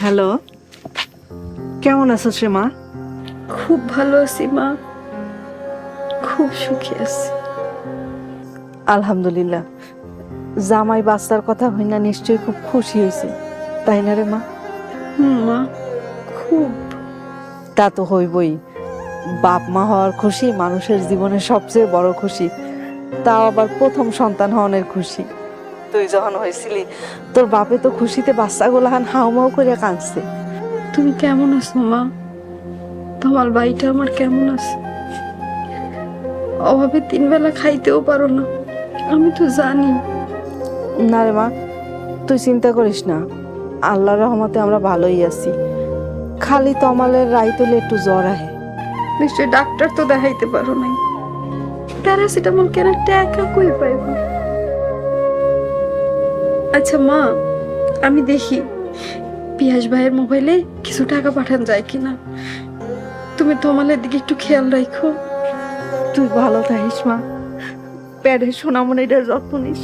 Hello, কেমন আছো শ্রীমা? খুব ভালো আছি মা, খুব সুখী আছি। আলহামদুলিল্লাহ। জামাই বাচ্চার কথা হইনা নিশ্চয়ই খুব খুশি হয়েছে, তাই না রে মা? মা, খুব। তা তো হইবই। বাপ মা হওয়ার খুশি মানুষের জীবনে সবচেয়ে বড় খুশি, তাও আবার প্রথম সন্তান হওয়ার খুশি। তুই যখন হয়েছিলি তোর বাপে তো খুশিতে বাচ্চাগুলাহান হাউমাউ করে কাঁদছে। তুমি কেমন আছো মা? তোমার ভাইটা আমার কেমন আছে? অভাবে 3 বেলা খাইতেও পারো না, আমি তো জানি। না রে মা, তুই চিন্তা করিস না, আল্লাহর রহমতে আমরা ভালোই আছি। খালি তমালের রাইতলে একটু জ্বর আহে। নিশ্চয় ডাক্তার তো দেখাইতে পারো নাই। প্যারাসিটামল কেন টাকা কই পাইব? আচ্ছা মা, আমি দেখি পিয়াস ভাইয়ের মোবাইলে কিছু টাকা পাঠান যায় কিনা। তুমি তোমালের দিকে একটু খেয়াল রাখো। তুই ভালো থাকিস মা, প্যাডের সোনামণিটার যত্ন নিস।